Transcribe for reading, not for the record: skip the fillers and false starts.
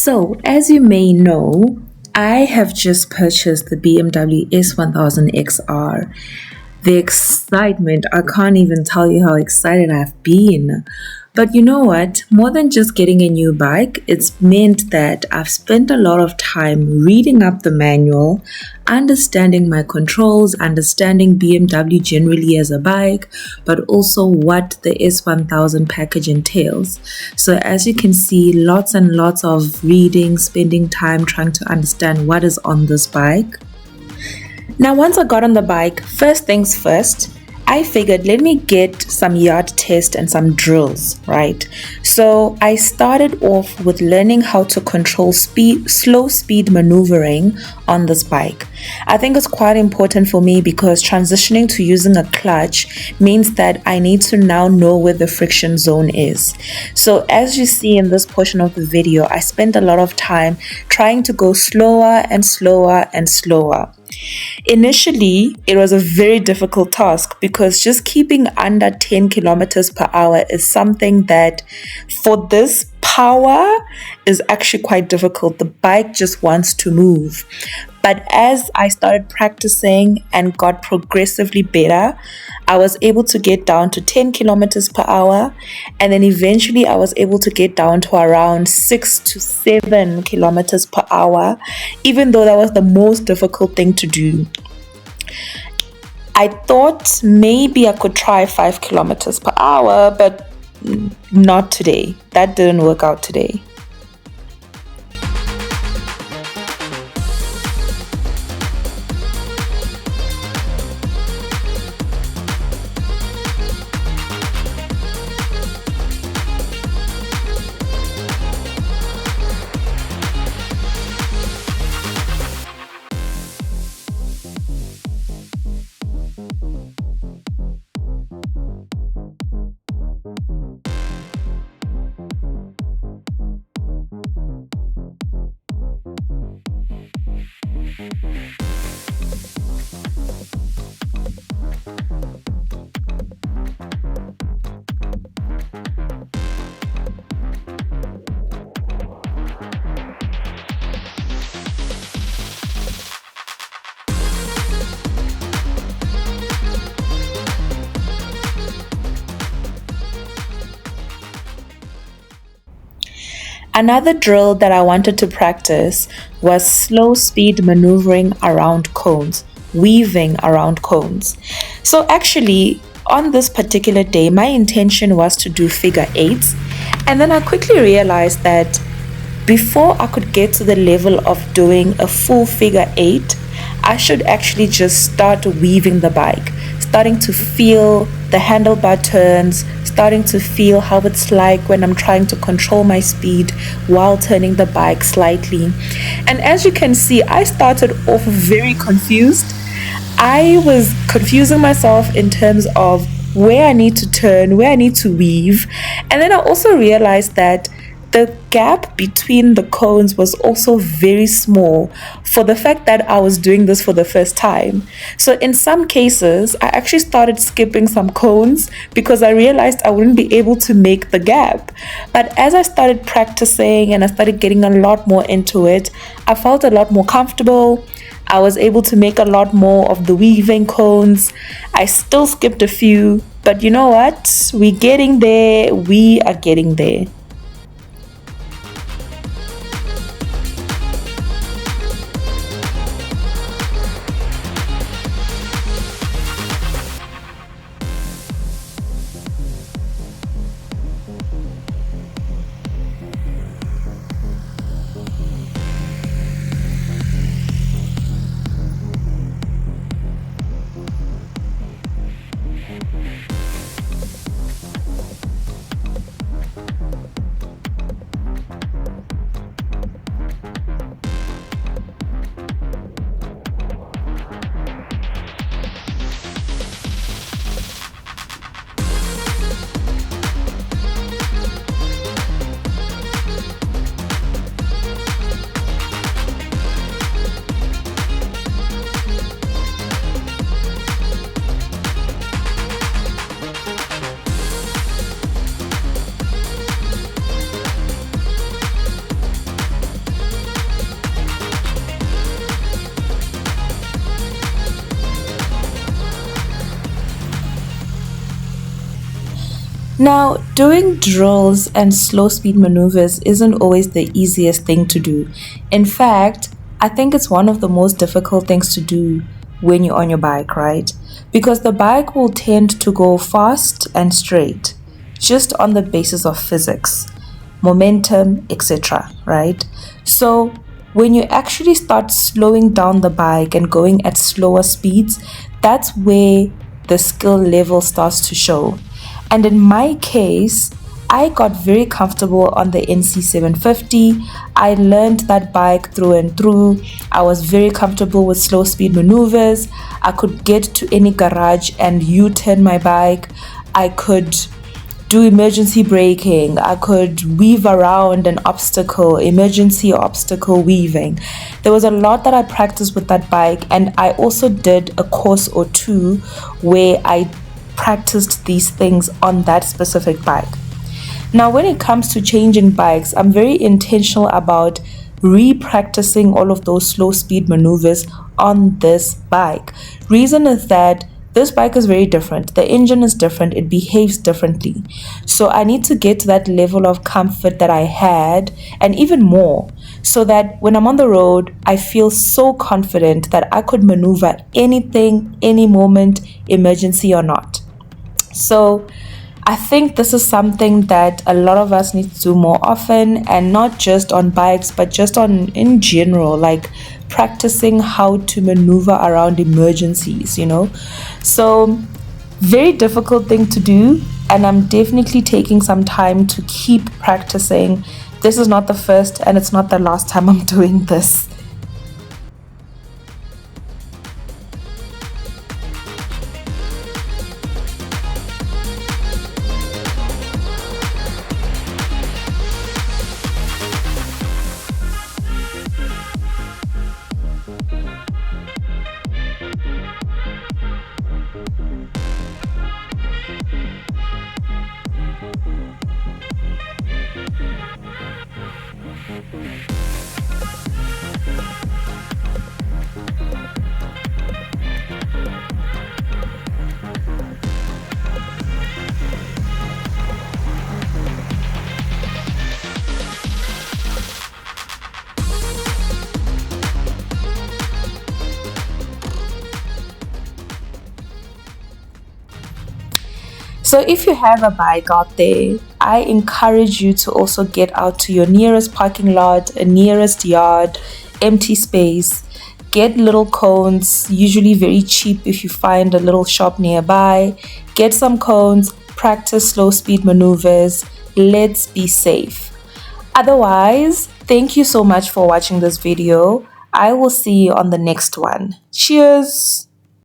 So, as you may know, I have just purchased the BMW S1000 XR. The excitement, I can't even tell you how excited I've been. But you know what? More than just getting a new bike, it's meant that I've spent a lot of time reading up the manual, understanding my controls, understanding BMW generally as a bike, but also what the S1000 package entails. So as you can see, lots and lots of reading, spending time trying to understand what is on this bike. Now, once I got on the bike, first things first, I figured let me get some yard test and some drills, right? So I started off with learning how to control slow speed maneuvering on this bike. I think it's quite important for me because transitioning to using a clutch means that I need to now know where the friction zone is. So as you see in this portion of the video, I spent a lot of time trying to go slower and slower and slower. Initially, it was a very difficult task because just keeping under 10 kilometers per hour is something that for this power is actually quite difficult. The bike just wants to move. But as I started practicing and got progressively better, I was able to get down to 10 kilometers per hour. And then eventually I was able to get down to around 6 to 7 kilometers per hour, even though that was the most difficult thing to do. I thought maybe I could try 5 kilometers per hour, but not today. That didn't work out today. Another drill that I wanted to practice was slow speed maneuvering around cones, weaving around cones. So actually, on this particular day, my intention was to do figure eights, and then I quickly realized that before I could get to the level of doing a full figure eight, I should actually just start weaving the bike, starting to feel the handlebar turns, starting to feel how it's like when I'm trying to control my speed while turning the bike slightly. And as you can see, I started off very confused. I was confusing myself in terms of where I need to turn, where I need to weave. And then I also realized that the gap between the cones was also very small for the fact that I was doing this for the first time. So in some cases, I actually started skipping some cones because I realized I wouldn't be able to make the gap. But as I started practicing and I started getting a lot more into it, I felt a lot more comfortable. I was able to make a lot more of the weaving cones. I still skipped a few, but you know what? We're getting there. We are getting there. Now, doing drills and slow speed maneuvers isn't always the easiest thing to do. In fact, I think it's one of the most difficult things to do when you're on your bike, right? Because the bike will tend to go fast and straight just on the basis of physics, momentum, etc., right? So, when you actually start slowing down the bike and going at slower speeds, that's where the skill level starts to show. And in my case, I got very comfortable on the NC750. I learned that bike through and through. I was very comfortable with slow speed maneuvers. I could get to any garage and U-turn my bike. I could do emergency braking. I could weave around an obstacle, emergency obstacle weaving. There was a lot that I practiced with that bike, and I also did a course or two where I practiced these things on that specific bike. Now, when it comes to changing bikes, I'm very intentional about re-practicing all of those slow speed maneuvers on this bike. Reason is that this bike is very different. The engine is different. It behaves differently. So I need to get to that level of comfort that I had and even more, so that when I'm on the road, I feel so confident that I could maneuver anything, any moment, emergency or not. So I think this is something that a lot of us need to do more often, and not just on bikes, but just on in general, like practicing how to maneuver around emergencies, So, very difficult thing to do, and I'm definitely taking some time to keep practicing. This is not the first and it's not the last time I'm doing this. So, if you have a bike out there, I encourage you to also get out to your nearest parking lot, a nearest yard, empty space. Get little cones, usually very cheap if you find a little shop nearby. Get some cones, practice slow speed maneuvers. Let's be safe. Otherwise, thank you so much for watching this video. I will see you on the next one. Cheers!